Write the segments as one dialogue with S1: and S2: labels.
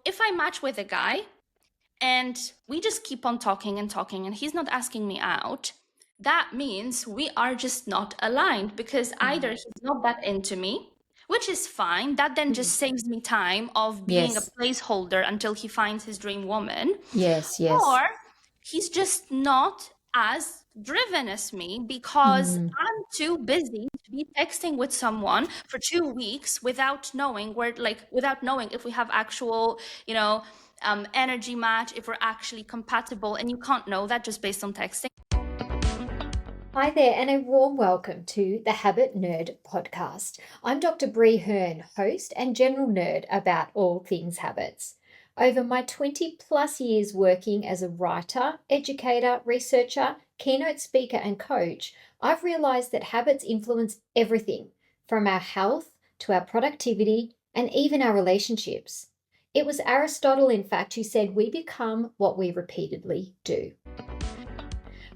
S1: if I match with a guy and we just keep on talking and talking and he's not asking me out, that means we are just not aligned, because either he's not that into me, which is fine. That then
S2: Mm.
S1: just saves me time of being a
S2: Yes,
S1: placeholder until he finds his dream woman,
S2: yes,
S1: or
S2: yes.
S1: he's just not as driven as me because
S2: Mm.
S1: I'm too busy to be texting with someone for 2 weeks without knowing without knowing if we have actual, energy match, if we're actually compatible. And you can't know that just based on texting.
S2: Hi there, and a warm welcome to the Habit Nerd podcast. I'm Dr. Bree Hearn, host and general nerd about all things habits. Over my 20 plus years working as a writer, educator, researcher, keynote speaker, and coach, I've realized that habits influence everything from our health to our productivity and even our relationships. It was Aristotle, in fact, who said we become what we repeatedly do.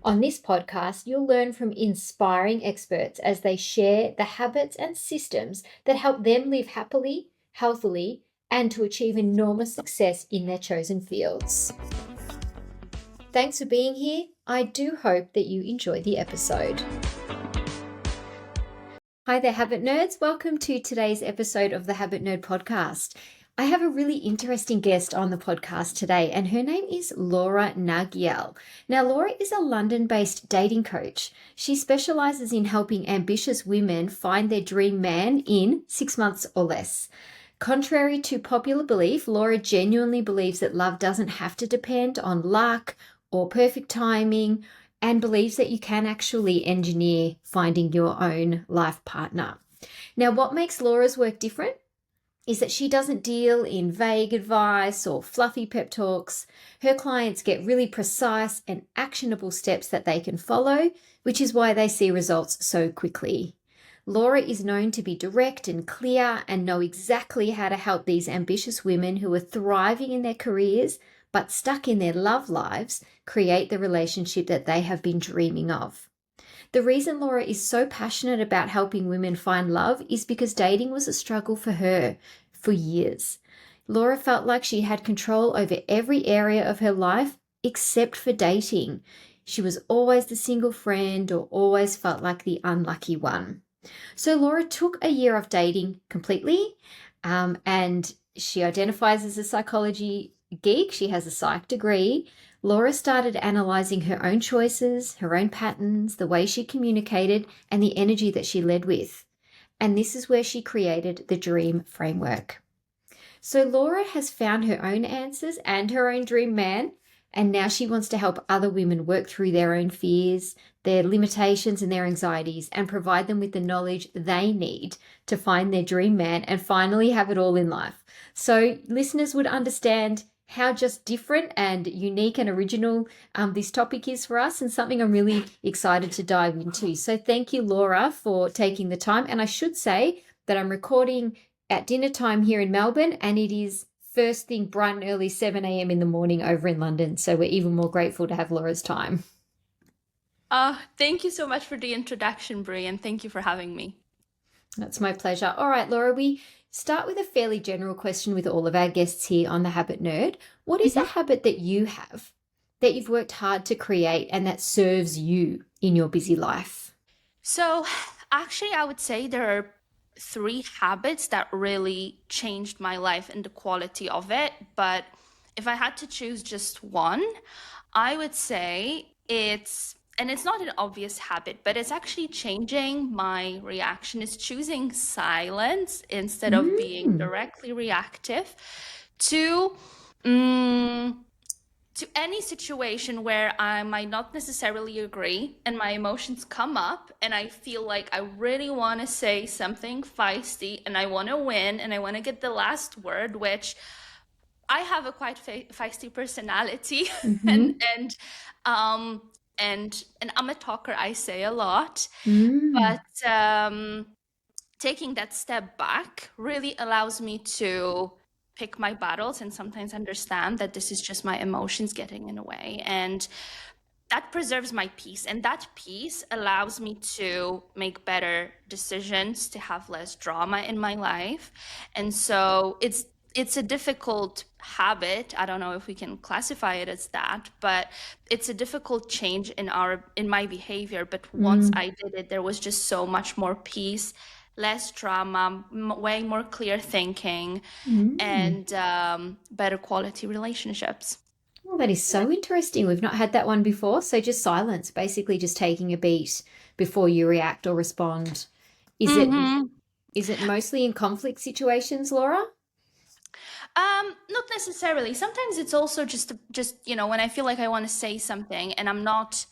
S2: On this podcast, you'll learn from inspiring experts as they share the habits and systems that help them live happily, healthily, and to achieve enormous success in their chosen fields. Thanks for being here. I do hope that you enjoy the episode. Hi there, Habit Nerds. Welcome to today's episode of the Habit Nerd podcast. I have a really interesting guest on the podcast today, and her name is Laura Nagiel. Now, Laura is a London-based dating coach. She specializes in helping ambitious women find their dream man in 6 months or less. Contrary to popular belief, Laura genuinely believes that love doesn't have to depend on luck or perfect timing, and believes that you can actually engineer finding your own life partner. Now, what makes Laura's work different is that she doesn't deal in vague advice or fluffy pep talks. Her clients get really precise and actionable steps that they can follow, which is why they see results so quickly. Laura is known to be direct and clear and know exactly how to help these ambitious women who are thriving in their careers but stuck in their love lives create the relationship that they have been dreaming of. The reason Laura is so passionate about helping women find love is because dating was a struggle for her for years. Laura felt like she had control over every area of her life except for dating. She was always the single friend or always felt like the unlucky one. So Laura took a year of dating completely, and she identifies as a psychology geek. She has a psych degree. Laura started analyzing her own choices, her own patterns, the way she communicated, and the energy that she led with. And this is where she created the Dream Framework. So Laura has found her own answers and her own dream man, and now she wants to help other women work through their own fears, their limitations, and their anxieties, and provide them with the knowledge they need to find their dream man and finally have it all in life. So listeners would understand how just different and unique and original this topic is for us, and something I'm really excited to dive into. So thank you, Laura, for taking the time. And I should say that I'm recording at dinner time here in Melbourne, and it is first thing bright and early 7 a.m. in the morning over in London. So we're even more grateful to have Laura's time.
S1: Thank you so much for the introduction, Brie, and thank you for having me.
S2: That's my pleasure. All right, Laura, we start with a fairly general question with all of our guests here on the Habit Nerd. What is a habit that you have that you've worked hard to create and that serves you in your busy life?
S1: So, actually, I would say there are 3 habits that really changed my life and the quality of it. But if I had to choose just one, I would say and it's not an obvious habit, but it's actually changing my reaction. It's choosing silence instead of being
S2: Mm.
S1: directly reactive to. mm to any situation where I might not necessarily agree and my emotions come up and I feel like I really want to say something feisty and I want to win and I want to get the last word, which I have a quite feisty personality and
S2: Mm-hmm.
S1: and um and I'm a talker. I say a lot,
S2: Mm.
S1: but taking that step back really allows me to pick my battles and sometimes understand that this is just my emotions getting in the way, and that preserves my peace, and that peace allows me to make better decisions, to have less drama in my life. And so it's a difficult habit, I don't know if we can classify it as that, but it's a difficult change in my behavior. But once
S2: Mm,
S1: I did it, there was just so much more peace, less drama, way more clear thinking,
S2: mm.
S1: and better quality relationships.
S2: Well, that is so interesting. We've not had that one before. So just silence, basically just taking a beat before you react or respond. Is it
S1: Hmm.
S2: is it mostly in conflict situations, Laura?
S1: Not necessarily. Sometimes it's also just, when I feel like I want to say something and I'm not,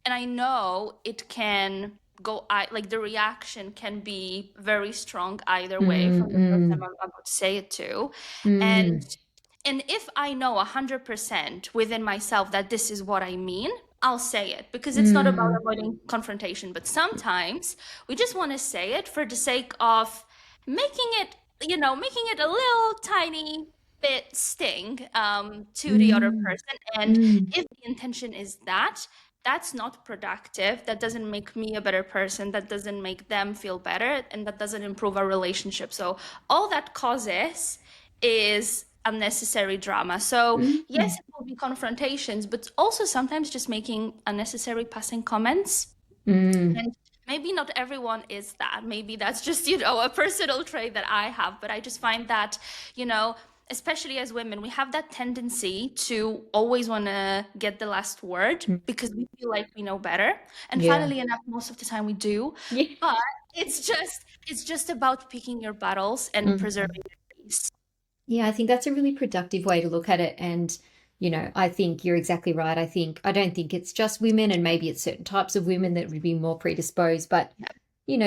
S1: and I know it can go, like the reaction can be very strong either way
S2: Mm,
S1: from the person
S2: mm,
S1: I'm about to say it to. And
S2: mm,
S1: and if I know 100% within myself that this is what I mean, I'll say it because it's not about
S2: mm,
S1: avoiding confrontation. But sometimes we just want to say it for the sake of making it, making it a little tiny bit sting to the other
S2: mm,
S1: person. And
S2: mm,
S1: if the intention is that, that's not productive. That doesn't make me a better person. That doesn't make them feel better. And that doesn't improve our relationship. So all that causes is unnecessary drama. So, yes,
S2: mm,
S1: it will be confrontations, but also sometimes just making unnecessary passing comments.
S2: mm,
S1: And maybe not everyone is that. Maybe that's just, a personal trait that I have. But I just find that, you know, especially as women, we have that tendency to always want to get the last word
S2: mm.
S1: because we feel like we know better. And
S2: Yeah.
S1: funnily enough, most of the time we do.
S2: Yeah.
S1: But it's just about picking your battles and
S2: Mm.
S1: preserving your peace.
S2: Yeah, I think that's a really productive way to look at it. And, I think you're exactly right. I don't think it's just women, and maybe it's certain types of women that would be more predisposed. But,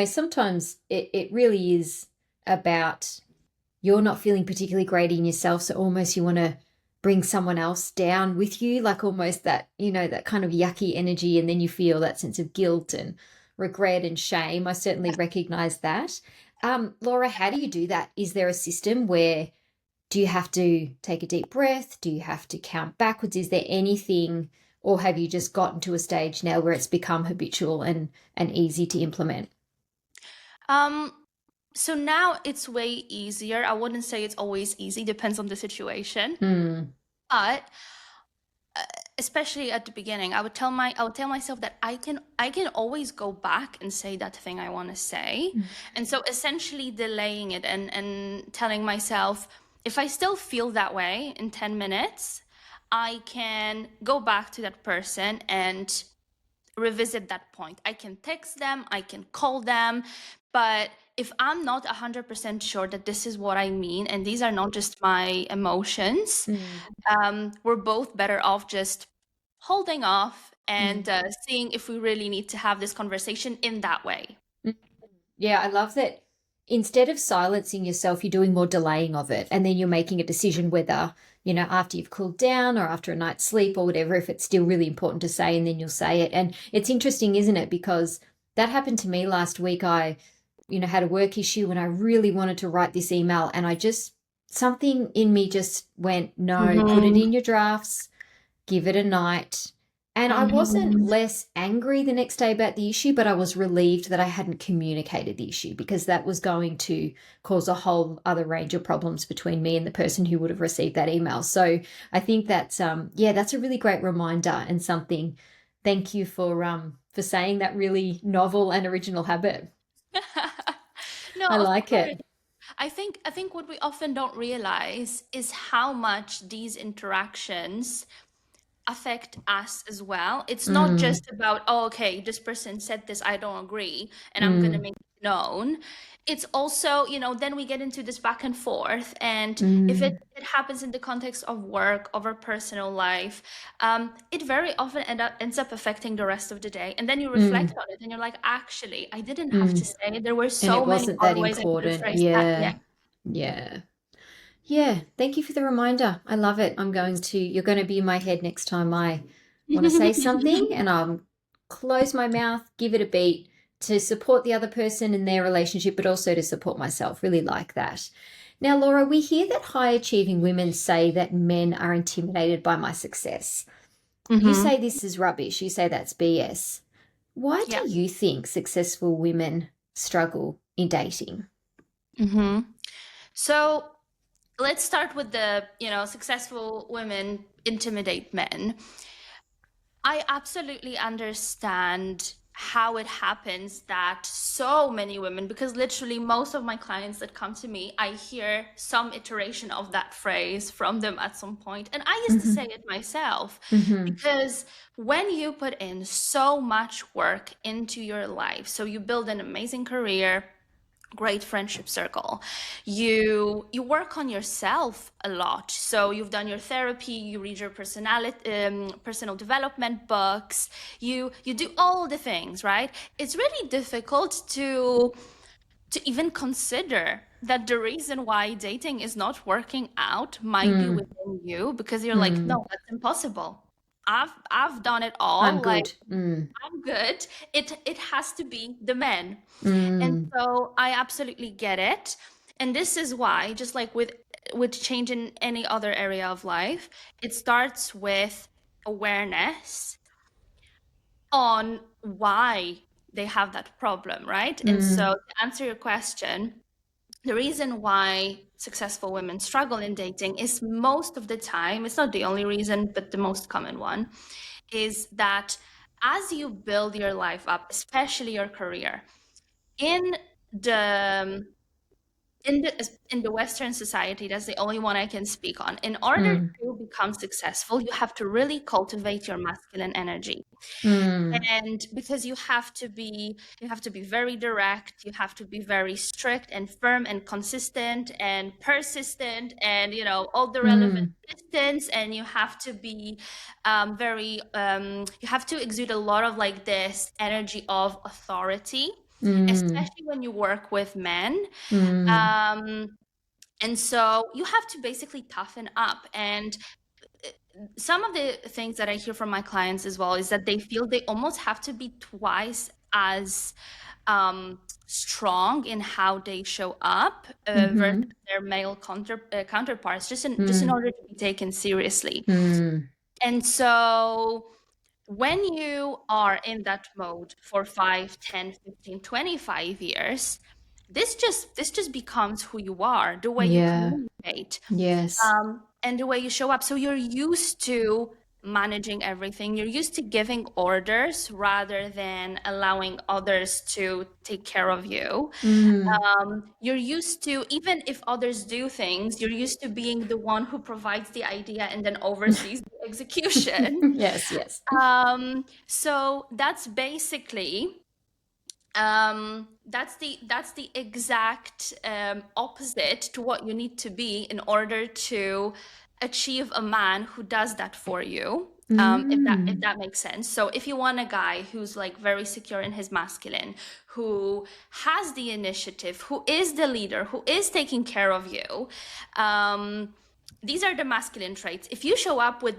S2: sometimes it really is about you're not feeling particularly great in yourself. So almost you want to bring someone else down with you, like almost that, that kind of yucky energy. And then you feel that sense of guilt and regret and shame. I certainly recognize that. Laura, how do you do that? Is there a system where do you have to take a deep breath? Do you have to count backwards? Is there anything, or have you just gotten to a stage now where it's become habitual and easy to implement?
S1: Um, so now it's way easier. I wouldn't say it's always easy, depends on the situation.
S2: Mm,
S1: But especially at the beginning, I would tell myself that I can always go back and say that thing I want to say.
S2: mm,
S1: And so essentially delaying it and telling myself if I still feel that way in 10 minutes, I can go back to that person and revisit that point. I can text them, I can call them, but if I'm not 100% sure that this is what I mean and these are not just my emotions,
S2: mm,
S1: we're both better off just holding off
S2: mm,
S1: and seeing if we really need to have this conversation in that way.
S2: mm. Yeah, I love that. Instead of silencing yourself, you're doing more delaying of it. And then you're making a decision whether, after you've cooled down or after a night's sleep or whatever, if it's still really important to say, and then you'll say it. And it's interesting, isn't it? Because that happened to me last week. I, had a work issue and I really wanted to write this email. And something in me just went, no, put it
S1: Mm-hmm.
S2: in your drafts, give it a night. And I wasn't
S1: Mm-hmm.
S2: less angry the next day about the issue, but I was relieved that I hadn't communicated the issue because that was going to cause a whole other range of problems between me and the person who would have received that email. So I think that's yeah, that's a really great reminder and something. Thank you for saying that really novel and original habit.
S1: No,
S2: I
S1: of
S2: like
S1: course.
S2: it.
S1: I think what we often don't realize is how much these interactions affect us as well. It's not
S2: Mm,
S1: just about, oh, okay, this person said this, I don't agree, and I'm gonna
S2: mm,
S1: make it known. It's also, then we get into this back and forth. And if it,
S2: mm,
S1: it happens in the context of work, of our personal life, it very often ends up affecting the rest of the day. And then you reflect
S2: mm,
S1: on it and you're like, actually, I didn't have to
S2: mm.
S1: say it. There were
S2: And
S1: so
S2: it
S1: many
S2: wasn't that
S1: other ways I could have
S2: important.
S1: phrased that. Yeah.
S2: Yeah. Yeah. Yeah, thank you for the reminder. I love it. You're going to be in my head next time I want to say something, and I'll close my mouth, give it a beat to support the other person in their relationship, but also to support myself. Really like that. Now, Laura, we hear that high achieving women say that men are intimidated by my success. You
S1: Hmm.
S2: say this is rubbish. You say that's BS. Why
S1: Yeah.
S2: do you think successful women struggle in dating?
S1: Hmm. So let's start with the, successful women intimidate men. I absolutely understand how it happens that so many women, because literally most of my clients that come to me, I hear some iteration of that phrase from them at some point. And I used to say
S2: Mm-hmm.
S1: it myself,
S2: Mm-hmm.
S1: because when you put in so much work into your life, so you build an amazing career, great friendship circle, you work on yourself a lot, so you've done your therapy, you read your personal development books, you do all the things, right? It's really difficult to even consider that the reason why dating is not working out might be
S2: Mm.
S1: within you, because you're like,
S2: Mm.
S1: no, that's impossible. I've done it
S2: I'm
S1: all, like,
S2: good. Mm.
S1: I'm good. It has to be the men. And
S2: Mm.
S1: so I absolutely get it. And this is why, just like with change in any other area of life, it starts with awareness on why they have that problem, right? And so
S2: Mm.
S1: to answer your question, the reason why successful women struggle in dating is, most of the time, it's not the only reason, but the most common one, is that as you build your life up, especially your career, in the in the Western society, that's the only one I can speak on. In order
S2: Mm.
S1: to become successful, you have to really cultivate your masculine energy.
S2: Mm.
S1: And because you have to be very direct, you have to be very strict and firm and consistent and persistent, and all the relevant
S2: Mm.
S1: distance, and you have to be very you have to exude a lot of like this energy of authority,
S2: Mm.
S1: especially when you work with men.
S2: Mm.
S1: um, and so you have to basically toughen up. And some of the things that I hear from my clients as well is that they feel they almost have to be twice as strong in how they show up versus
S2: Mm-hmm.
S1: their male counterparts, just in
S2: Mm.
S1: order to be taken seriously.
S2: Mm.
S1: And so when you are in that mode for 5, 10, 15, 25 years, this just becomes who you are, the way you
S2: Yeah.
S1: communicate,
S2: Yes.
S1: and the way you show up. So you're used to managing everything. You're used to giving orders rather than allowing others to take care of you.
S2: Mm.
S1: You're used to, even if others do things, you're used to being the one who provides the idea and then oversees the execution.
S2: Yes, yes.
S1: So that's basically that's the exact opposite to what you need to be in order to achieve a man who does that for you. If
S2: Mm.
S1: that makes sense. So if you want a guy who's like very secure in his masculine, who has the initiative, who is the leader, who is taking care of you, um, these are the masculine traits. If you show up with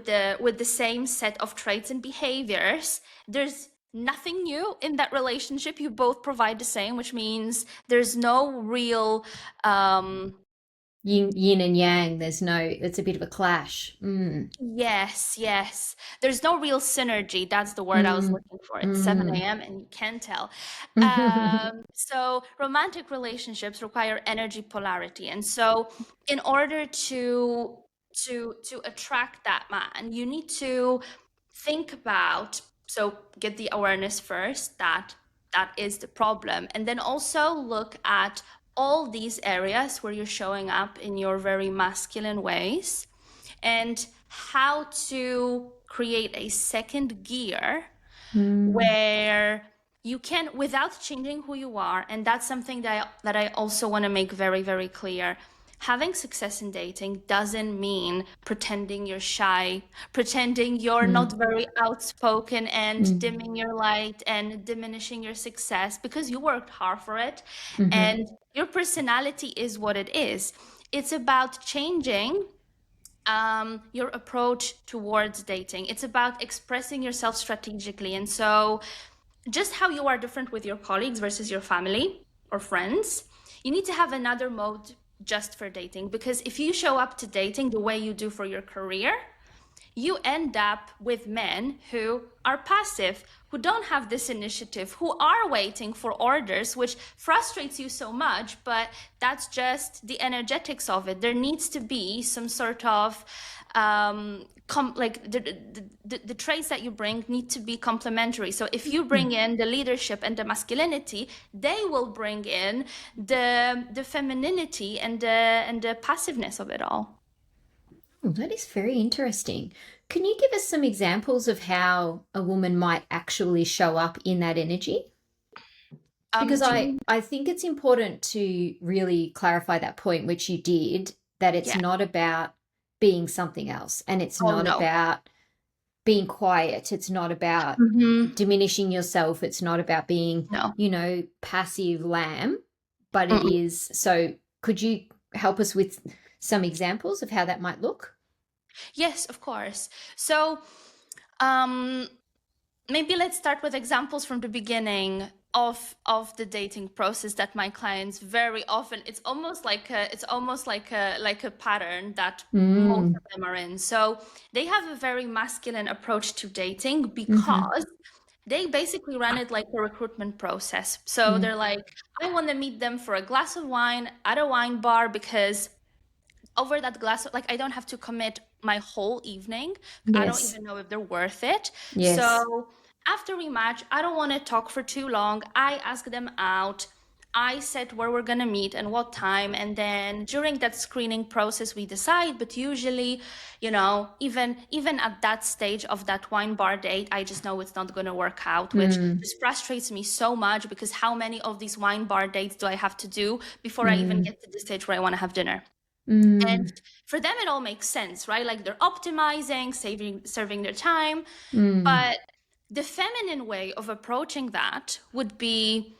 S1: the same set of traits and behaviors, there's nothing new in that relationship. You both provide the same, which means there's no real
S2: Yin and yang. It's a bit of a clash. Mm.
S1: yes, yes. There's no real synergy. That's the word I was
S2: Mm.
S1: looking for. It's 7
S2: Mm.
S1: a.m. and you can tell. So romantic relationships require energy polarity. And so in order to attract that man, you need to think about, so get the awareness first that that is the problem. And then also look at all these areas where you're showing up in your very masculine ways, and how to create a second gear
S2: Mm.
S1: where you can, without changing who you are. And that's something that I also want to make very, very clear. Having success in dating doesn't mean pretending you're shy, pretending you're not
S2: Mm.
S1: very outspoken, and
S2: Mm.
S1: dimming your light and diminishing your success, because you worked hard for it
S2: Mhm.
S1: and your personality is what it is. It's about changing your approach towards dating. It's about expressing yourself strategically. And so, just how you are different with your colleagues versus your family or friends, you need to have another mode just for dating. Because if you show up to dating the way you do for your career, you end up with men who are passive, who don't have this initiative, who are waiting for orders, which frustrates you so much, but that's just the energetics of it. There needs to be some sort of like the traits that you bring need to be complementary. So if you bring in the leadership and the masculinity, they will bring in the femininity and the passiveness of it all.
S2: Oh, that is very interesting. Can you give us some examples of how a woman might actually show up in that energy? Because
S1: Do you
S2: I,
S1: mean?
S2: I think it's important to really clarify that point, which you did, that it's
S1: Yeah.
S2: not about being something else and it's
S1: Oh
S2: not
S1: no.
S2: about being quiet. It's not about
S1: Mm-hmm.
S2: diminishing yourself. It's not about being,
S1: No.
S2: passive lamb, but it
S1: Mm-mm.
S2: is. So could you help us with some examples of how that might look?
S1: Yes, of course. So, um, maybe let's start with examples from the beginning of the dating process that my clients very often, it's almost like a pattern that most
S2: Mm,
S1: of them are in. So they have a very masculine approach to dating
S2: mm-hmm,
S1: because they basically run it like a recruitment process. So
S2: mm,
S1: they're like, I want to meet them for a glass of wine at a wine bar because over that glass, like I don't have to commit my whole evening. I don't
S2: yes,
S1: even know if they're worth it.
S2: yes.
S1: So after we match, I don't want to talk for too long. I ask them out. I set where we're gonna meet and what time, and then during that screening process we decide. But usually, even at that stage of that wine bar date, I just know it's not gonna work out, which
S2: Mm,
S1: just frustrates me so much because how many of these wine bar dates do I have to do before I even
S2: mm,
S1: get to the stage where I want to have dinner? And
S2: mm,
S1: for them, it all makes sense, right? Like they're optimizing, serving their time.
S2: mm,
S1: But the feminine way of approaching that would be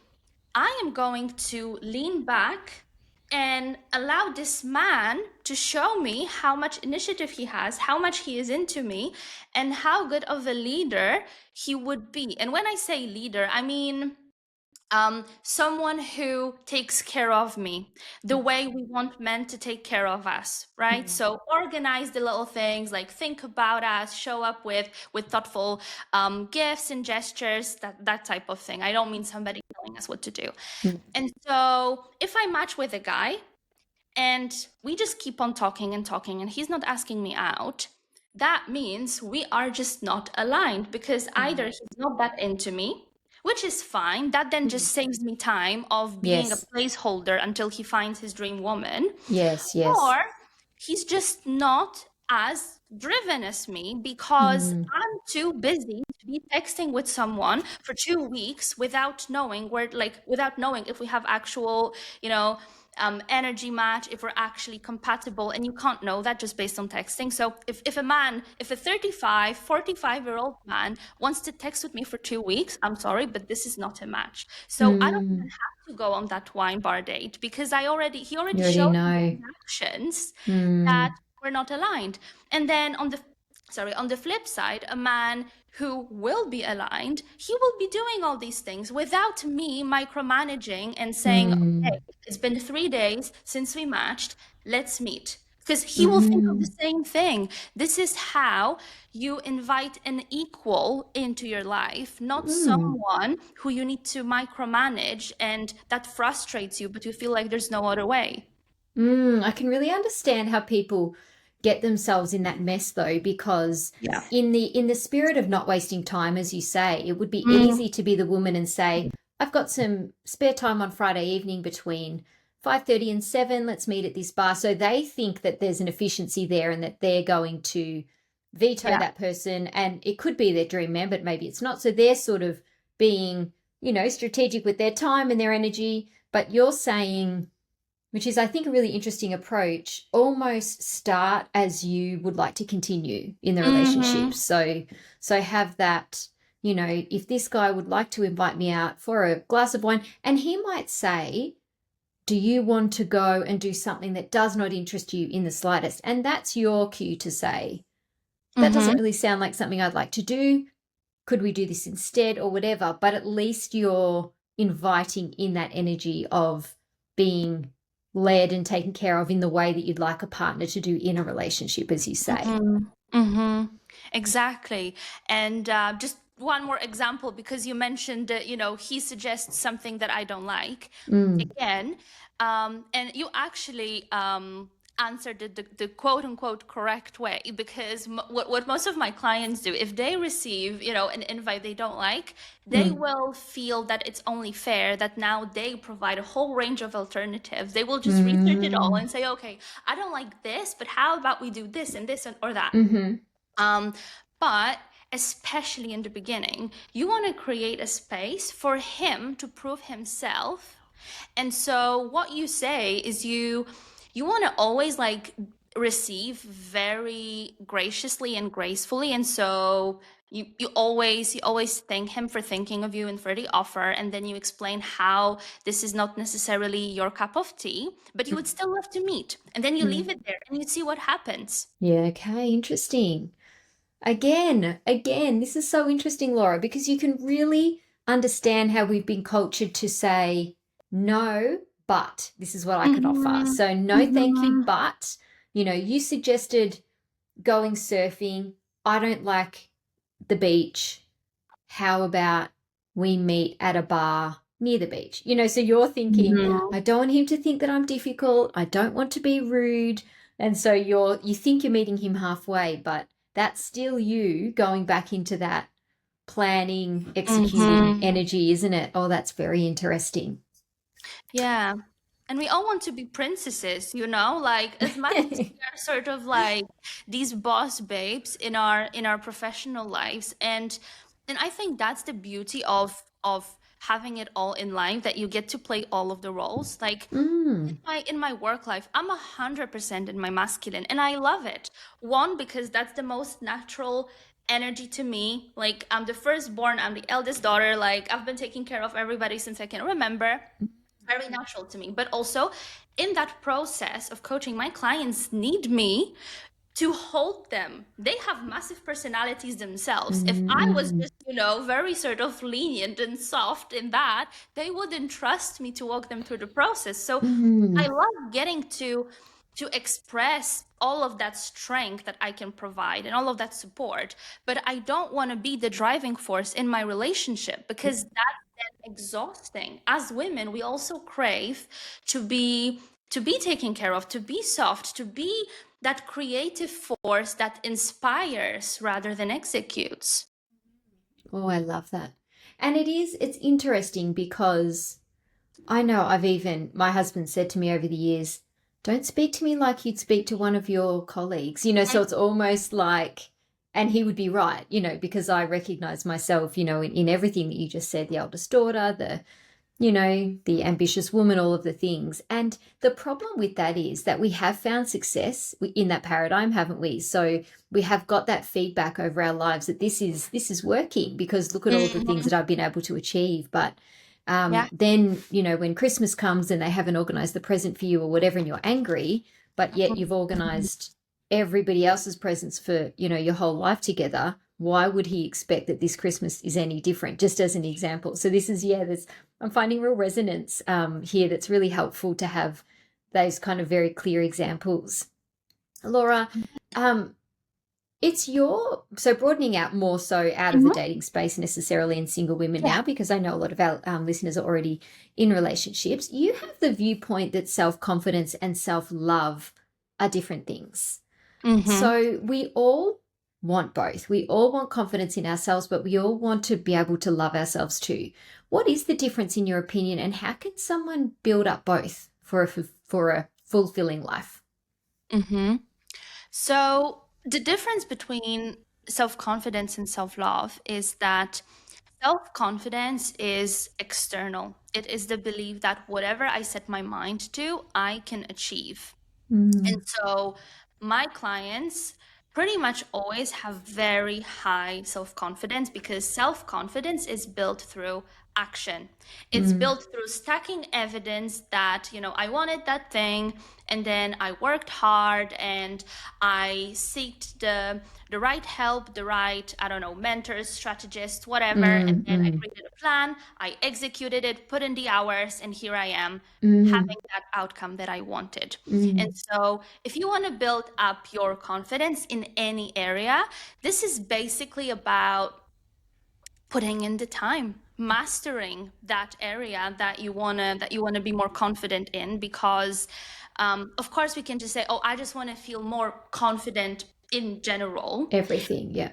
S1: I am going to lean back and allow this man to show me how much initiative he has, how much he is into me, and how good of a leader he would be. And when I say leader, I mean someone who takes care of me the way we want men to take care of us, right?
S2: mm,
S1: So organize the little things, like think about us, show up with thoughtful gifts and gestures, that type of thing. I don't mean somebody telling us what to do.
S2: mm,
S1: And so if I match with a guy and we just keep on talking and talking and he's not asking me out, that means we are just not aligned because either
S2: mm,
S1: he's not that into me, which is fine. That then
S2: mm.
S1: just saves me time of being a
S2: Yes,
S1: placeholder until he finds his dream woman,
S2: yes,
S1: or
S2: yes.
S1: he's just not as driven as me because
S2: Mm,
S1: I'm too busy to be texting with someone for 2 weeks without knowing without knowing if we have actual, energy match, if we're actually compatible. And you can't know that just based on texting. So if a 35, 45-year-old man wants to text with me for 2 weeks, I'm sorry, but this is not a match. So I don't even
S2: mm.
S1: have to go on that wine bar date because he already
S2: You already
S1: showed me
S2: know.
S1: in actions that
S2: Mm,
S1: we're not aligned. And then on the flip side, a man who will be aligned, he will be doing all these things without me micromanaging and saying, okay,
S2: mm,
S1: it's been 3 days since we matched, let's meet. Because he will think of the
S2: mm,
S1: same thing. This is how you invite an equal into your life, not
S2: mm.
S1: someone who you need to micromanage and that frustrates you, but you feel like there's no other way.
S2: I can really understand how people get themselves in that mess though, because
S1: Yeah.
S2: in the spirit of not wasting time, as you say, it would be
S1: Mm,
S2: easy to be the woman and say, I've got some spare time on Friday evening between 5:30 and 7. Let's meet at this bar. So they think that there's an efficiency there and that they're going to veto
S1: yeah.
S2: that person. And it could be their dream man, but maybe it's not. So they're sort of being, strategic with their time and their energy. But you're saying, which is, I think, a really interesting approach, almost start as you would like to continue in the relationship.
S1: Hmm.
S2: So have that, if this guy would like to invite me out for a glass of wine, and he might say, do you want to go and do something that does not interest you in the slightest? And that's your cue to say, that doesn't
S1: Hmm.
S2: really sound like something I'd like to do. Could we do this instead or whatever? But at least you're inviting in that energy of being led and taken care of in the way that you'd like a partner to do in a relationship, as you say.
S1: Hmm. Mm-hmm. Exactly. And just one more example, because you mentioned that, he suggests something that I don't like.
S2: Mm,
S1: Again, and you actually answered the quote unquote correct way, because what most of my clients do, if they receive, an invite they don't like, they
S2: mm,
S1: will feel that it's only fair that now they provide a whole range of alternatives. They will just research it all
S2: mm,
S1: and say, okay, I don't like this, but how about we do this and this and or that?
S2: mm-hmm,
S1: Um, but especially in the beginning, you want to create a space for him to prove himself. And so what you say is you want to always like receive very graciously and gracefully. And so you always thank him for thinking of you and for the offer, and then you explain how this is not necessarily your cup of tea, but you would still love to meet. And then you leave
S2: mm.
S1: it there and you see what happens.
S2: Yeah, okay, interesting. Again, this is so interesting, Laura, because you can really understand how we've been cultured to say, no, but this is what I can offer.
S1: Mhm.
S2: So, no, thank you,
S1: Mhm.
S2: but, you suggested going surfing. I don't like the beach. How about we meet at a bar near the beach? So you're thinking,
S1: Mhm.
S2: I don't want him to think that I'm difficult. I don't want to be rude. And so you think you're meeting him halfway, but that's still you going back into that planning, executing
S1: Mhm.
S2: energy, isn't it? Oh, that's very interesting.
S1: Yeah. And we all want to be princesses, like as much as we are sort of like these boss babes in our professional lives. And I think that's the beauty of having it all in life, that you get to play all of the roles. Like
S2: Mm,
S1: in my work life, I'm 100% in my masculine, and I love it. One, because that's the most natural energy to me. Like, I'm the firstborn, I'm the eldest daughter. Like, I've been taking care of everybody since I can remember. Very natural to me. But also, in that process of coaching, my clients need me to hold them. They have massive personalities themselves. If I was
S2: mm,
S1: just, very sort of lenient and soft in that, they wouldn't trust me to walk them through the process. So I
S2: mm.
S1: love getting to express all of that strength that I can provide and all of that support, but I don't want to be the driving force in my relationship, because that's then exhausting. As women, we also crave to be taken care of, to be soft, to be that creative force that inspires rather than executes.
S2: Oh, I love that. And it's interesting because I know my husband said to me over the years, don't speak to me like you'd speak to one of your colleagues, so it's almost like, and he would be right, because I recognize myself, in everything that you just said, the eldest daughter, the ambitious woman, all of the things. And the problem with that is that we have found success in that paradigm, haven't we? So we have got that feedback over our lives that this is working, because look at all the things
S1: Mhm.
S2: that I've been able to achieve. But
S1: Yeah.
S2: then, when Christmas comes and they haven't organized the present for you or whatever, and you're angry, but yet you've organized everybody else's presents for, your whole life together. Why would he expect that this Christmas is any different? Just as an example. So this is, yeah, I'm finding real resonance here. That's really helpful to have those kind of very clear examples. Laura, um, it's so broadening out more so out of the
S1: Mhm.
S2: dating space necessarily in single women
S1: Yeah.
S2: now, because I know a lot of our listeners are already in relationships. You have the viewpoint that self-confidence and self-love are different things.
S1: Hmm.
S2: So we all want both. We all want confidence in ourselves, but we all want to be able to love ourselves too. What is the difference in your opinion, and how can someone build up both for a fulfilling life?
S1: Hmm. So, the difference between self confidence and self love is that self confidence is external. It is the belief that whatever I set my mind to, I can achieve. And
S2: Mm,
S1: so, my clients pretty much always have very high self confidence, because self confidence is built through action. It's
S2: Mm,
S1: built through stacking evidence that, I wanted that thing, and then I worked hard and I sought the right help, the right, I don't know, mentors, strategists, whatever, and
S2: mm,
S1: then I
S2: mm,
S1: created a plan, I executed it, put in the hours, and here I am
S2: mm,
S1: having that outcome that I wanted. And
S2: mm,
S1: so, if you want to build up your confidence in any area, this is basically about putting in the time, mastering that area that you wanna be more confident in. Because of course we can just say, oh, I just want to feel more confident in general.
S2: everything. Yeah.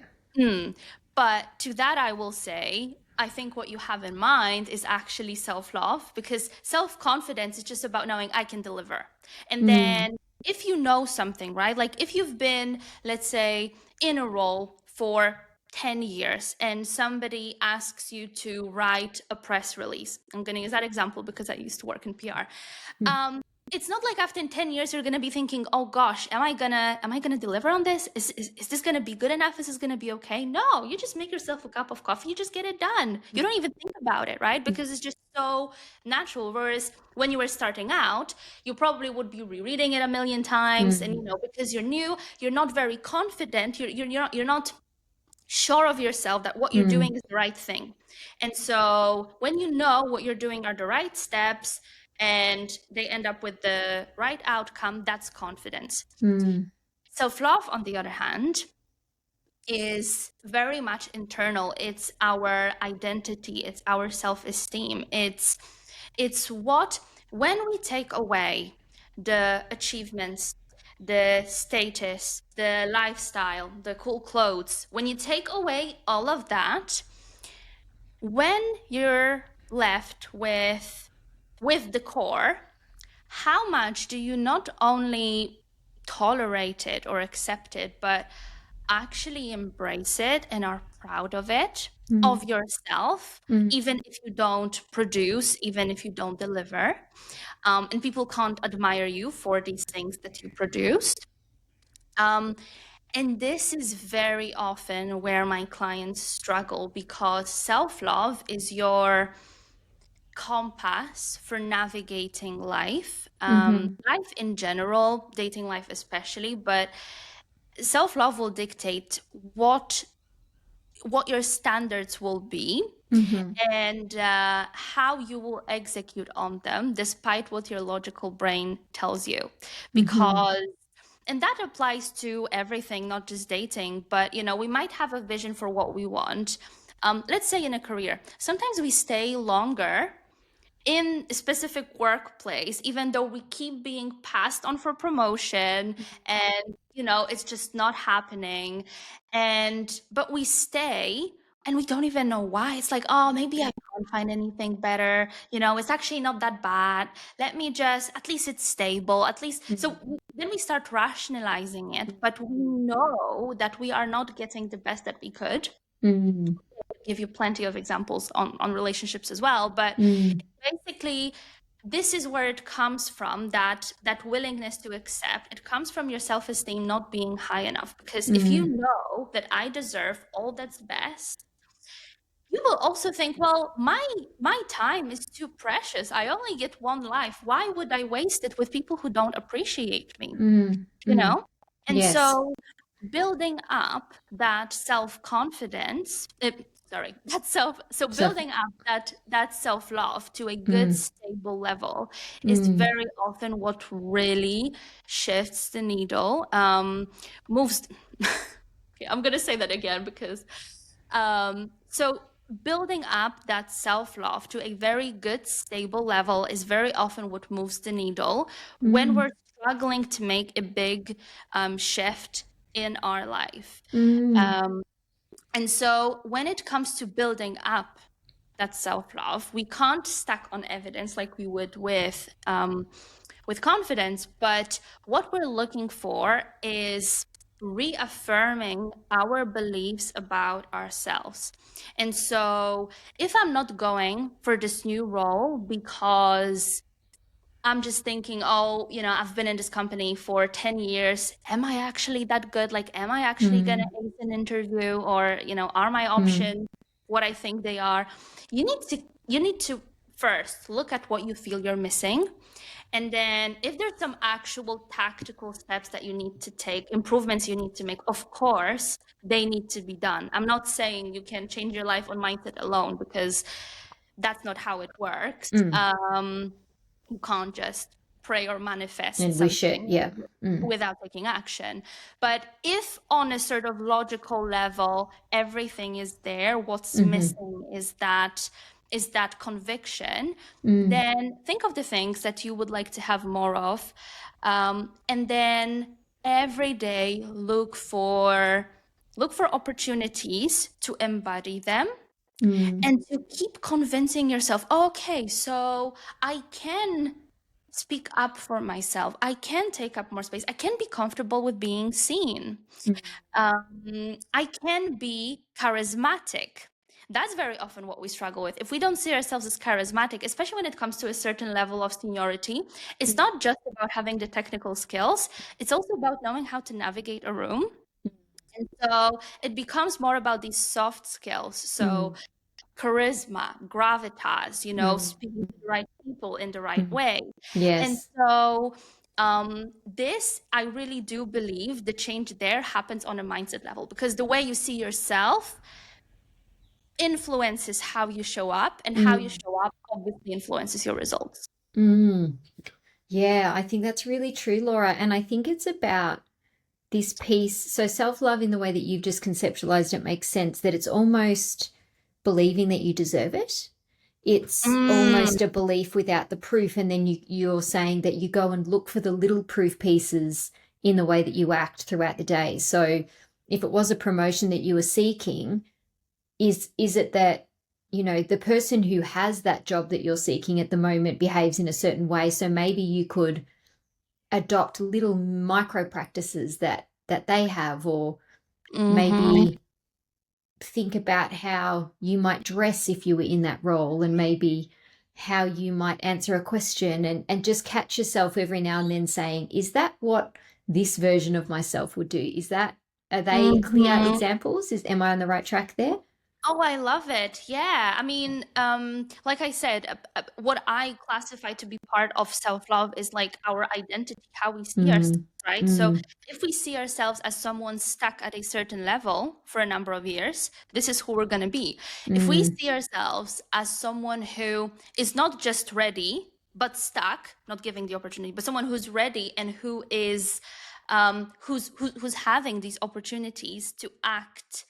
S1: But to that, I will say, I think what you have in mind is actually self love, because self confidence is just about knowing I can deliver. And
S2: Mm,
S1: then if you know something, right? Like if you've been, let's say, in a role for 10 years and somebody asks you to write a press release. I'm going to use that example because I used to work in PR.
S2: mm,
S1: It's not like after 10 years you're going to be thinking, oh gosh, am I gonna deliver on this? Is this going to be good enough? Is this going to be okay? No, you just make yourself a cup of coffee, you just get it done, you don't even think about it, right? Because it's just so natural. Whereas when you were starting out, you probably would be rereading it a million times, and
S2: mm,
S1: because you're new, you're not very confident, you're not sure of yourself that what you're
S2: mm,
S1: doing is the right thing. And so when you know what you're doing are the right steps and they end up with the right outcome, that's confidence.
S2: mm,
S1: Self-love, on the other hand, is very much internal. It's our identity, it's our self-esteem. It's what, when we take away the achievements, the status, the lifestyle, the cool clothes, when you take away all of that, when you're left with the core, how much do you not only tolerate it or accept it, but actually embrace it and are proud of it,
S2: mm,
S1: of yourself,
S2: mm,
S1: even if you don't produce, even if you don't deliver, and people can't admire you for these things that you produced. Um, and this is very often where my clients struggle, because self love is your compass for navigating life,
S2: mhm,
S1: life in general, dating life especially. But self love will dictate what your standards will be,
S2: mhm,
S1: and how you will execute on them despite what your logical brain tells you.
S2: mhm,
S1: Because, and that applies to everything, not just dating, but we might have a vision for what we want. Let's say in a career, sometimes we stay longer in a specific workplace, even though we keep being passed on for promotion, and it's just not happening. And but we stay, and we don't even know why. It's like, oh, maybe I can't find anything better, it's actually not that bad, let me just, at least it's stable, at least. So
S2: mm,
S1: then we start rationalizing it, but we know that we are not getting the best that we could.
S2: mm,
S1: Give you plenty of examples on relationships as well, but
S2: mm,
S1: basically this is where it comes from, that willingness to accept. It comes from your self-esteem not being high enough, because if you
S2: mm,
S1: know that I deserve all that's best, you will also think, well, my time is too precious, I only get one life, why would I waste it with people who don't appreciate me,
S2: mm,
S1: you
S2: mm.
S1: know? And
S2: Yes.
S1: so building up that self-confidence, sorry, that self so
S2: So,
S1: building up that self-love to a good
S2: mm,
S1: stable level is
S2: mm,
S1: very often what really shifts the needle, moves. Okay, I'm gonna say that again, because so building up that self-love to a very good stable level is very often what moves the needle when we're
S2: mm,
S1: struggling to make a big shift in our life.
S2: mm,
S1: Um, and so when it comes to building up that self-love, we can't stack on evidence like we would with confidence. But what we're looking for is reaffirming our beliefs about ourselves. And so if I'm not going for this new role because I'm just thinking, oh, I've been in this company for 10 years. Am I actually that good? Like, am I actually going to
S2: mm,
S1: ace an interview? Or, are my
S2: mm,
S1: options what I think they are? You need to you need to first look at what you feel you're missing. And then if there's some actual tactical steps that you need to take, improvements you need to make, of course, they need to be done. I'm not saying you can change your life on mindset alone, because that's not how it works.
S2: Mm.
S1: You can't just pray or manifest
S2: And wish it.
S1: something
S2: Yeah. Mm.
S1: without taking action. But if on a sort of logical level, everything is there, what's
S2: Mm-hmm.
S1: missing is that conviction,
S2: Mm.
S1: then think of the things that you would like to have more of. And then every day look for opportunities to embody them,
S2: Mm.
S1: and to keep convincing yourself, okay, so I can speak up for myself. I can take up more space. I can be comfortable with being seen.
S2: Mm.
S1: I can be charismatic. That's very often what we struggle with. If we don't see ourselves as charismatic, especially when it comes to a certain level of seniority, it's
S2: Mm.
S1: not just about having the technical skills, it's also about knowing how to navigate a room. And so it becomes more about these soft skills. So
S2: Mm.
S1: charisma, gravitas,
S2: Mm.
S1: speaking to the right people in the right
S2: Mm.
S1: way. And
S2: Yes.
S1: so this, I really do believe the change there happens on a mindset level, because the way you see yourself influences how you show up, and how you
S2: Mm.
S1: show up obviously influences your results.
S2: Mm. Yeah, I think that's really true, Laura. And I think it's about this piece. So, self love, in the way that you've just conceptualized it, makes sense that it's almost believing that you deserve it. It's
S1: Mm,
S2: almost a belief without the proof. And then you're saying that you go and look for the little proof pieces in the way that you act throughout the day. So, if it was a promotion that you were seeking, is it that the person who has that job that you're seeking at the moment behaves in a certain way, so maybe you could adopt little micro practices that they have, or
S1: mhm.
S2: maybe think about how you might dress if you were in that role, and maybe how you might answer a question, and just catch yourself every now and then saying, is that what this version of myself would do? Are they clear
S1: Mhm.
S2: examples? Am I on the right track there?
S1: Oh, I love it. Yeah. I mean, like I said, what I classify to be part of self-love is like our identity, how we see ourselves,
S2: Mm.
S1: right? So
S2: Mm.
S1: if we see ourselves as someone stuck at a certain level for a number of years, this is who we're going to be. If we
S2: Mm.
S1: see ourselves as someone who is not just ready, but stuck, not giving the opportunity, but someone who's ready and who is, who's having these opportunities to act,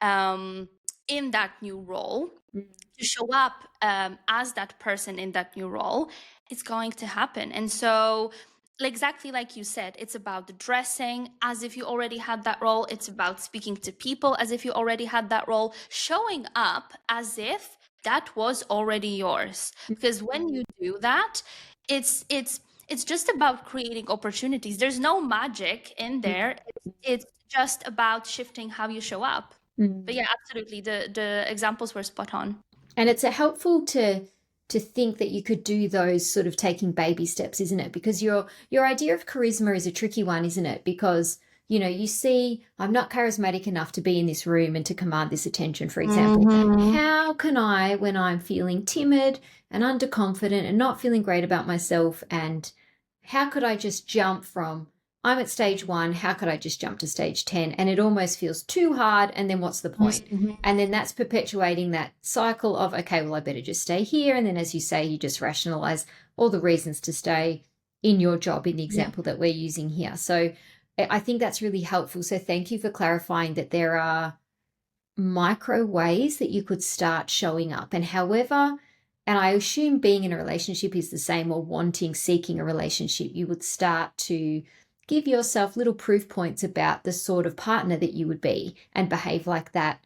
S1: um, in that new role,
S2: Mm.
S1: to show up as that person in that new role, it's going to happen. And so, exactly like you said, it's about dressing as if you already had that role. It's about speaking to people as if you already had that role, showing up as if that was already yours. Because when you do that, it's it's it's just about creating opportunities. There's no magic in
S2: Mm.
S1: there. It's just about shifting how you show up. But
S2: Mm.
S1: yeah, absolutely. The examples were spot on.
S2: And it's a helpful to think that you could do those sort of taking baby steps, isn't it? Because your idea of charisma is a tricky one, isn't it? Because you see, I'm not charismatic enough to be in this room and to command this attention, for example.
S1: Mm-hmm.
S2: How can I, when I'm feeling timid and underconfident and not feeling great about myself, and how could I just jump from I'm at stage 1, how could I just jump to stage 10? And it almost feels too hard. And then what's the point?
S1: Mm-hmm.
S2: And then that's perpetuating that cycle of, okay, well, I better just stay here. And then, as you say, you just rationalize all the reasons to stay in your job in the
S1: Yeah.
S2: example that we're using here. So I think that's really helpful. So thank you for clarifying that there are micro ways that you could start showing up. And however, and I assume being in a relationship is the same, or seeking a relationship, you would start to give yourself little proof points about the sort of partner that you would be, and behave like that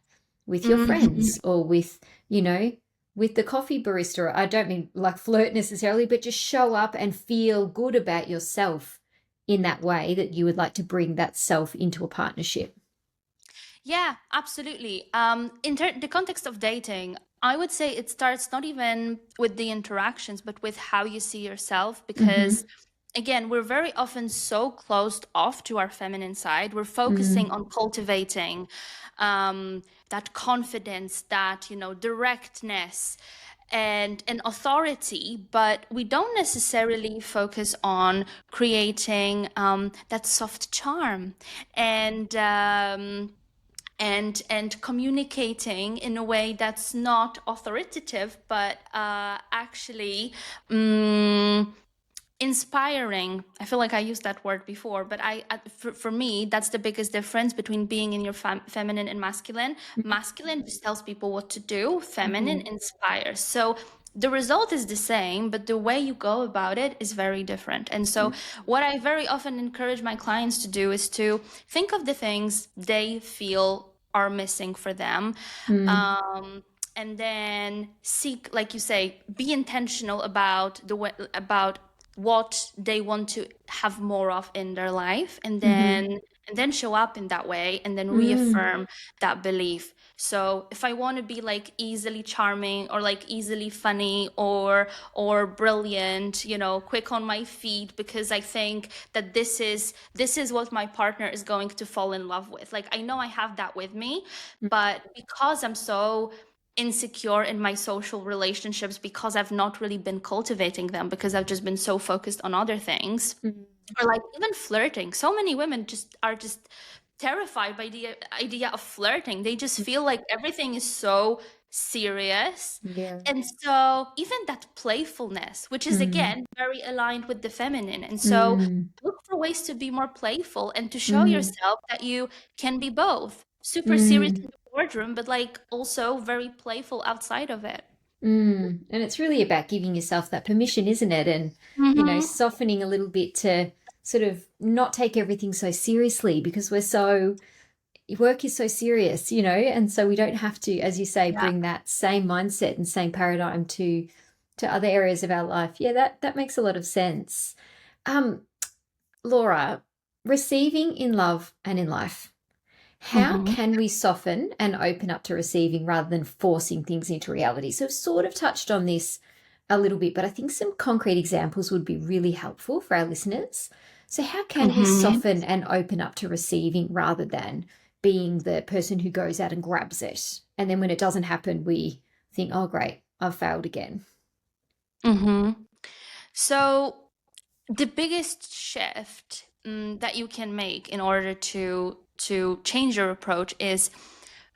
S2: with your
S1: Mm-hmm.
S2: friends, or with the coffee barista. I don't mean like flirt necessarily, but just show up and feel good about yourself in that way, that you would like to bring that self into a partnership.
S1: Yeah, absolutely. In the context of dating, I would say it starts not even with the interactions, but with how you see yourself.
S2: Mm-hmm.
S1: Because again, we're very often so closed off to our feminine side. We're focusing
S2: Mm.
S1: on cultivating that confidence, that directness. and an authority, but we don't necessarily focus on creating that soft charm and and communicating in a way that's not authoritative, but actually um, inspiring. I feel like I used that word before, but for me, that's the biggest difference between being in your feminine and masculine. Masculine just tells people what to do, feminine
S2: Mhm.
S1: inspires. So the result is the same, but the way you go about it is very different. And so, what I very often encourage my clients to do is to think of the things they feel are missing for them.
S2: Mm.
S1: Um, and then seek, like you say, be intentional about the way, about what they want to have more of in their life,
S2: Mhm.
S1: and then show up in that way, and then
S2: Mm.
S1: reaffirm that belief. So if I want to be like easily charming, or like easily funny, or brilliant, quick on my feet, because I think that this is what my partner is going to fall in love with. Like, I know I have that with me, but because I'm so insecure in my social relationships, because I've not really been cultivating them, because I've just been so focused on other things,
S2: Mm.
S1: or like even flirting. So many women just terrified by the idea of flirting. They just feel like everything is so serious.
S2: Yeah.
S1: And so even that playfulness, which is
S2: Mm.
S1: again very aligned with the feminine. And so
S2: Mm.
S1: look for ways to be more playful and to show
S2: Mm.
S1: yourself that you can be both super serious
S2: Mm.
S1: in the boardroom, but like also very playful outside of it.
S2: Mm. And it's really about giving yourself that permission, isn't it? And,
S1: Mm-hmm.
S2: softening a little bit to sort of not take everything so seriously because work is so serious, and so we don't have to, as you say,
S1: Yeah.
S2: bring that same mindset and same paradigm to other areas of our life. Yeah, that makes a lot of sense. Um, Laura, receiving in love and in life. How
S1: Mm-hmm.
S2: can we soften and open up to receiving rather than forcing things into reality? So, I've sort of touched on this a little bit, but I think some concrete examples would be really helpful for our listeners. So, how can we
S1: Mm-hmm.
S2: soften and open up to receiving rather than being the person who goes out and grabs it? And then when it doesn't happen, we think, oh, great, I've failed again.
S1: Mm-hmm. So the biggest shift that you can make in order to change your approach is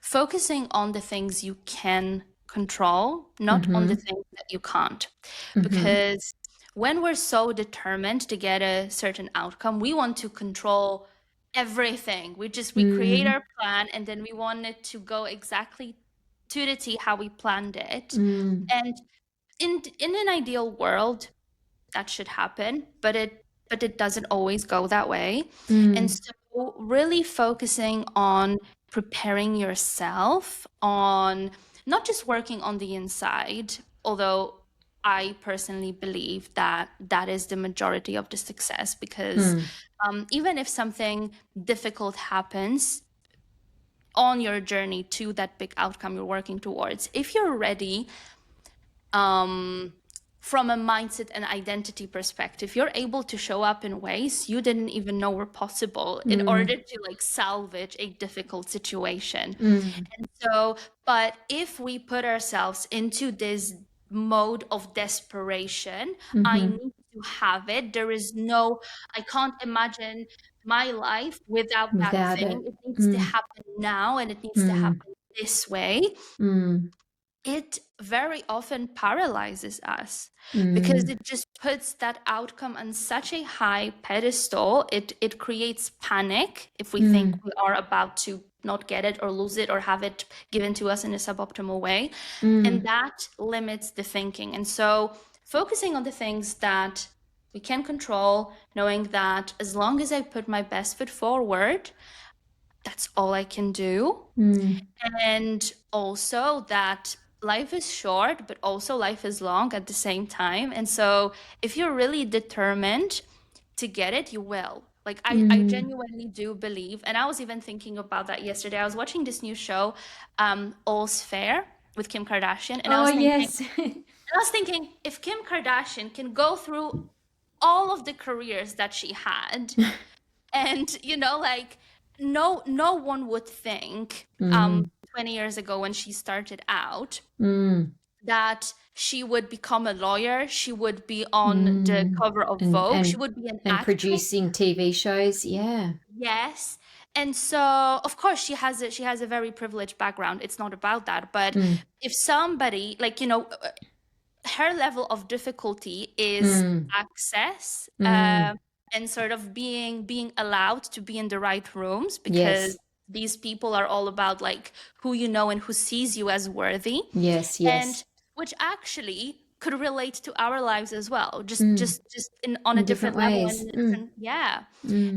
S1: focusing on the things you can control, not on the
S2: Mm-hmm.
S1: things that you can't.
S2: Mm-hmm.
S1: Because when we're so determined to get a certain outcome, we want to control everything. We create
S2: Mm.
S1: our plan, and then we want it to go exactly to the T how we planned it.
S2: Mm.
S1: And in an ideal world, that should happen, but it doesn't always go that way. And
S2: Mm.
S1: so really focusing on preparing yourself, on not just working on the inside, although I personally believe that that is the majority of the success, because
S2: Mm.
S1: even if something difficult happens on your journey to that big outcome you're working towards, if you're ready, um, from a mindset and identity perspective, you're able to show up in ways you didn't even know were possible in
S2: Mm.
S1: order to like salvage a difficult situation.
S2: Mm.
S1: And so, but if we put ourselves into this mode of desperation, I
S2: Mm-hmm.
S1: need to have it. There is no, I can't imagine my life without that
S2: Without
S1: thing.
S2: it.
S1: It needs to
S2: Mm.
S1: happen now, and it needs to
S2: Mm.
S1: happen this way.
S2: Mm.
S1: It very often paralyzes us, because
S2: Mm.
S1: it just puts that outcome on such a high pedestal. It creates panic if we think
S2: Mm.
S1: we are about to not get it, or lose it, or have it given to us in a suboptimal way. And
S2: Mm.
S1: that limits the thinking. And so focusing on the things that we can control, knowing that as long as I put my best foot forward, that's all I can do.
S2: Mm.
S1: And also that life is short, but also life is long at the same time. And so if you're really determined to get it, you will. Like, I
S2: Mm.
S1: genuinely do believe, and I was even thinking about that yesterday. I was watching this new show, All's Fair, with Kim Kardashian, and
S2: Oh, yes.
S1: I was thinking, if Kim Kardashian can go through all of the careers that she had, and like, no one would think
S2: Mm.
S1: 20 years ago when she started out
S2: Mm.
S1: that she would become a lawyer, she would be on the
S2: Mm.
S1: cover of
S2: And
S1: Vogue, she
S2: and
S1: would be an
S2: and
S1: actress.
S2: producing TV shows. Yeah.
S1: Yes. And so, of course, she has a very privileged background. It's not about that. But
S2: Mm.
S1: if somebody, like, her level of difficulty is
S2: Mm.
S1: access,
S2: Mm.
S1: and sort of being allowed to be in the right rooms, because
S2: Yes.
S1: these people are all about like who you know and who sees you as worthy,
S2: Yes.
S1: and
S2: Yes.
S1: which actually could relate to our lives as well, just
S2: Mm.
S1: just just in on a
S2: In different
S1: different level and
S2: ways.
S1: in a
S2: Mm.
S1: different, yeah.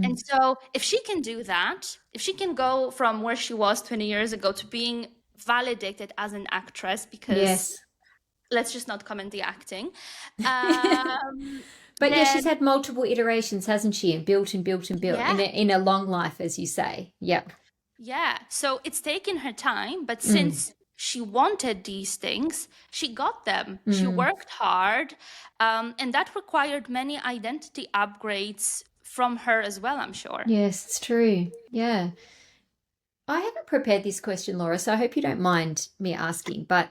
S1: And
S2: Mm.
S1: so if she can do that, if she can go from where she was 20 years ago to being validated as an actress, because
S2: Yes.
S1: let's just not comment the acting, um,
S2: But yeah, she's
S1: then
S2: had multiple iterations, hasn't she? And built and built and built
S1: yeah,
S2: in a long life, as you say. Yep.
S1: yeah. So it's taken her time, but
S2: Mm.
S1: since she wanted these things, she got them. She
S2: Mm.
S1: worked hard, and that required many identity upgrades from her as well, I'm sure.
S2: Yes, it's true. Yeah. I haven't prepared this question, Laura, so I hope you don't mind me asking, but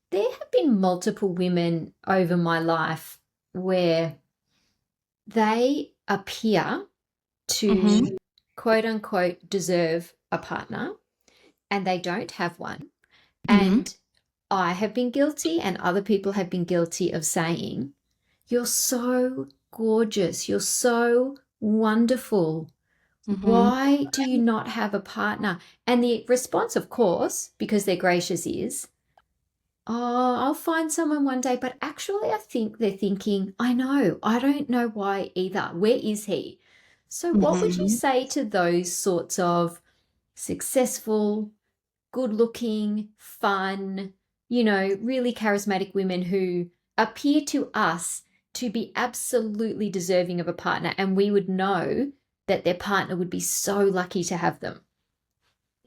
S2: there have been multiple women over my life where they appear
S1: Mm-hmm.
S2: to quote unquote deserve a partner and they don't have one.
S1: Mm-hmm.
S2: And I have been guilty and other people have been guilty of saying, "You're so gorgeous. You're so wonderful.
S1: Mm-hmm.
S2: Why do you not have a partner?" And the response, of course, because they're gracious, is, "Oh, I'll find someone one day." But actually, I think they're thinking, "I know, I don't know why either. Where is he?" So, what would you
S1: Mm-hmm.
S2: say to those sorts of successful, good looking, fun, really charismatic women who appear to us to be absolutely deserving of a partner, and we would know that their partner would be so lucky to have them?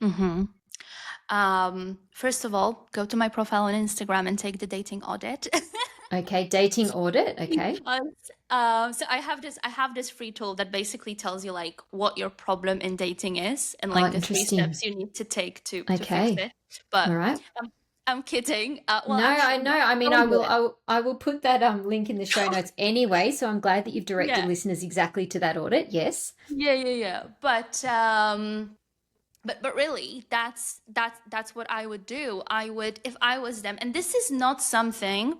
S1: Mm-hmm. First of all, go to my profile on Instagram and take the dating audit.
S2: Okay, dating audit. Okay.
S1: Because so I have this free tool that basically tells you like what your problem in dating is and
S2: Oh,
S1: like the three
S2: interesting.
S1: steps you need to take to fix
S2: Okay.
S1: it. But
S2: All right.
S1: I'm kidding. Well,
S2: No, I
S1: actually,
S2: know. I mean,
S1: don't do it.
S2: I will put that link in the show notes anyway. So I'm glad that you've directed
S1: Yeah,
S2: listeners exactly to that audit. Yes.
S1: yeah, yeah, yeah. But really, that's what I would do. I would, if I was them, and this is not something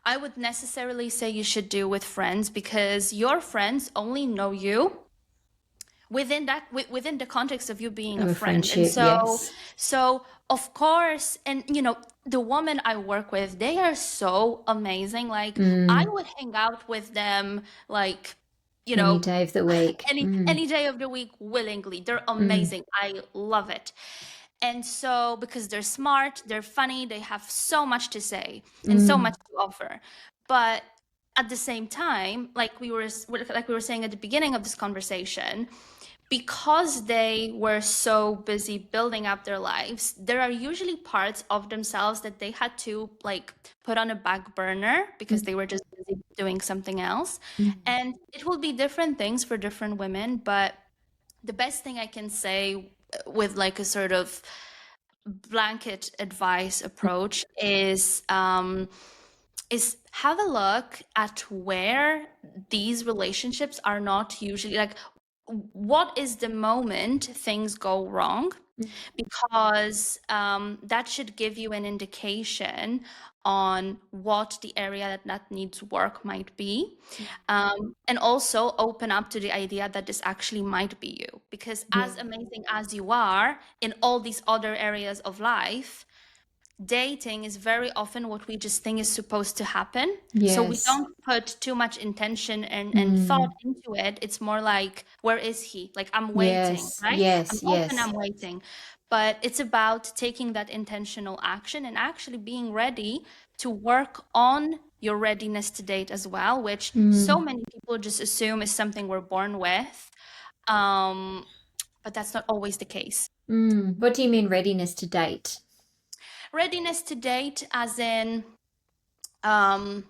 S1: I would necessarily say you should do with friends, because your friends only know you within the context of you being
S2: Of
S1: a
S2: a
S1: friend. And
S2: friendship.
S1: so
S2: Yes.
S1: so of course, and the women I work with, they are so amazing. Like, I
S2: Mm.
S1: would hang out with them, like, you
S2: Any
S1: know
S2: day of the week. Mm.
S1: any day of the week, willingly. They're
S2: Mm.
S1: amazing. I love it. And so, because they're smart, they're funny, they have so much to say and so much
S2: Mm.
S1: to offer. But at the same time, like we were saying at the beginning of this conversation, because they were so busy building up their lives, there are usually parts of themselves that they had to like put on a back burner because
S2: Mm.
S1: they were just busy doing something else.
S2: Mm.
S1: And it will be different things for different women, but the best thing I can say with like a sort of blanket advice approach is have a look at where these relationships are not usually like, what is the moment things go wrong,
S2: Mm.
S1: because that should give you an indication on what the area that needs work might be, and also open up to the idea that this actually might be you, because
S2: Yeah.
S1: as amazing as you are in all these other areas of life, dating is very often what we just think is supposed to happen. So we
S2: Yes.
S1: don't put too much intention and thought
S2: Mm.
S1: into it. It's more like, where is he? Like, I'm waiting,
S2: Yes.
S1: right? I'm
S2: Yes.
S1: open,
S2: Yes.
S1: I'm waiting. But it's about taking that intentional action and actually being ready to work on your readiness to date as well, which so
S2: Mm.
S1: many people just assume is something we're born with. Um, but that's not always the case.
S2: Mm. What do you mean readiness to date?
S1: Readiness to date, as in, um,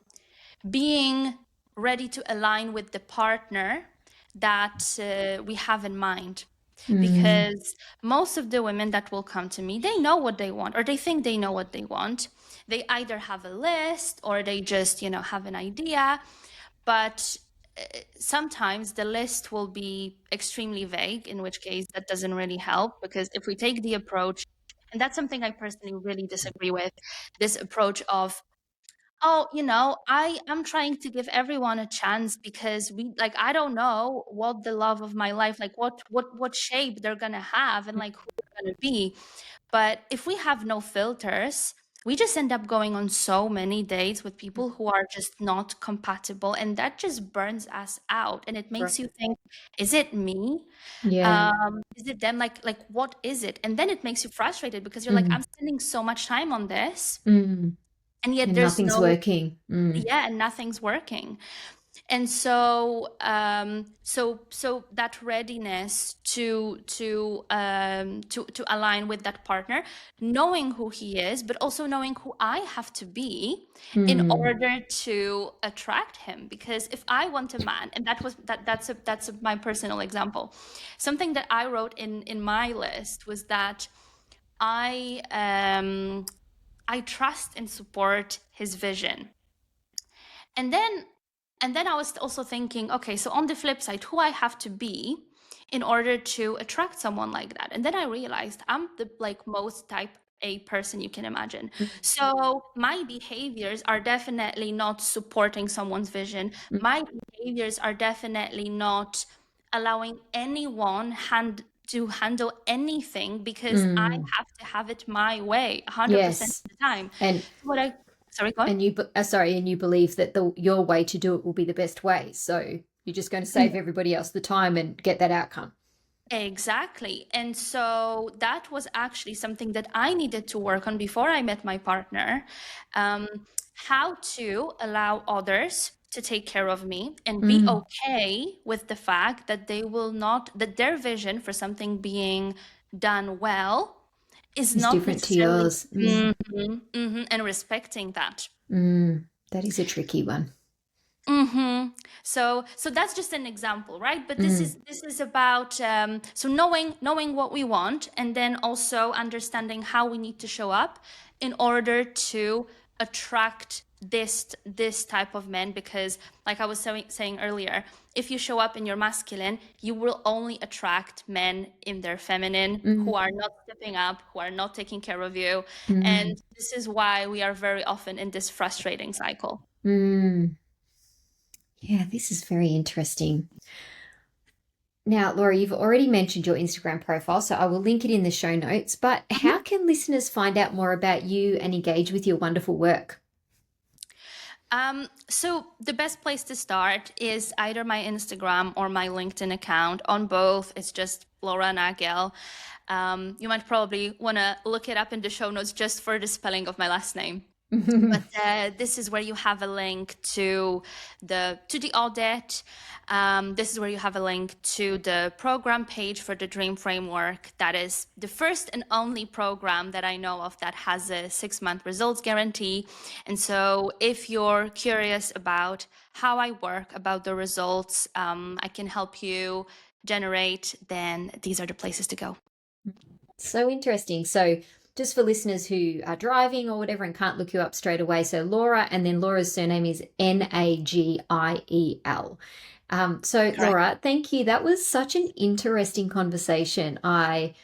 S1: being ready to align with the partner that we have in mind.
S2: Mm.
S1: because most of the women that will come to me, they know what they want, or they think they know what they want. They either have a list or they just, have an idea. But sometimes the list will be extremely vague, in which case that doesn't really help. Because if we take the approach, and that's something I personally really disagree with, this approach of, oh, I am trying to give everyone a chance because I don't know what the love of my life, like what shape they're gonna have and like who they're gonna be. But if we have no filters, we just end up going on so many dates with people who are just not compatible, and that just burns us out. And it
S2: Right.
S1: makes you think, is it me?
S2: Yeah.
S1: Is it them? Like what is it? And then it makes you frustrated because you're like,
S2: Mm.
S1: I'm spending so much time on this,
S2: Mm.
S1: and yet
S2: And
S1: there's
S2: nothing's
S1: no,
S2: working. Mm.
S1: yeah, and nothing's working. And so that readiness to align with that partner, knowing who he is, but also knowing who I have to be in
S2: Mm.
S1: order to attract him. Because if I want a man, and that's my personal example, something that I wrote in my list was that I I trust and support his vision. And then I was also thinking, okay, so on the flip side, who I have to be in order to attract someone like that. And then I realized I'm the most type A person you can imagine. So my behaviors are definitely not supporting someone's vision.
S2: Mm.
S1: My behaviors are definitely not allowing anyone to handle anything because I
S2: Mm.
S1: have to have it my way 100%
S2: Yes.
S1: of the time.
S2: And
S1: So what I Sorry, go on.
S2: and you believe that your way to do it will be the best way. So you're just going to save everybody else the time and get that outcome.
S1: Exactly. And so that was actually something that I needed to work on before I met my partner. Um, how to allow others to take care of me and be
S2: Mm.
S1: okay with the fact that that their vision for something being done well is
S2: It's
S1: not
S2: different to
S1: necessarily.
S2: yours. Mm.
S1: Mhm, mhm, and respecting that.
S2: Mm. That is a tricky one.
S1: So that's just an example, right? But this
S2: Mm.
S1: is this is about so knowing what we want, and then also understanding how we need to show up in order to attract this type of men. Because, like I was saying earlier, if you show up in your masculine, you will only attract men in their feminine who
S2: Mm.
S1: are not stepping up, who are not taking care of you,
S2: Mm.
S1: and this is why we are very often in this frustrating cycle.
S2: Mm. Yeah, this is very interesting. Now, Laura, you've already mentioned your Instagram profile, so I will link it in the show notes. But how can listeners find out more about you and engage with your wonderful work?
S1: So the best place to start is either my Instagram or my LinkedIn account. On both, it's just Laura Nagiel. You might probably want to look it up in the show notes just for the spelling of my last name. But this is where you have a link to the audit. This is where you have a link to the program page for the Dream Framework. That is the first and only program that I know of that has a 6-month results guarantee. And so if you're curious about how I work, about the results I can help you generate, then these are the places to go.
S2: So interesting. So, just for listeners who are driving or whatever and can't look you up straight away, so Laura, and then Laura's surname is Nagiel. So,
S1: Correct.
S2: Laura, thank you. That was such an interesting conversation. I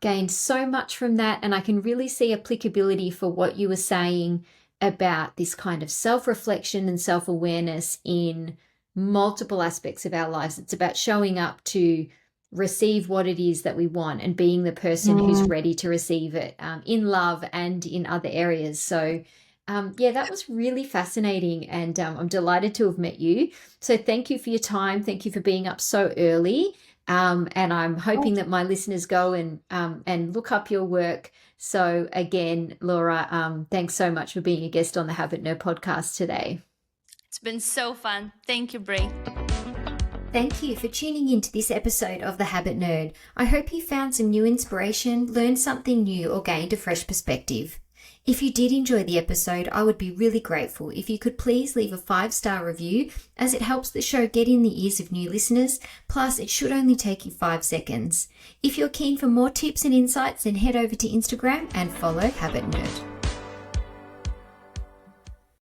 S2: gained so much from that, and I can really see applicability for what you were saying about this kind of self reflection and self awareness in multiple aspects of our lives. It's about showing up to receive what it is that we want and being the person who's ready to receive it in love and in other areas. So, yeah, that was really fascinating, and I'm delighted to have met you. So, thank you for your time. Thank you for being up so early. And I'm hoping that my listeners go and look up your work. So, again, Laura, thanks so much for being a guest on the Habit Nerd podcast today.
S1: It's been so fun. Thank you, Brie.
S2: Thank you for tuning in to this episode of The Habit Nerd. I hope you found some new inspiration, learned something new, or gained a fresh perspective. If you did enjoy the episode, I would be really grateful if you could please leave a 5-star review, as it helps the show get in the ears of new listeners, plus it should only take you 5 seconds. If you're keen for more tips and insights, then head over to Instagram and follow Habit Nerd.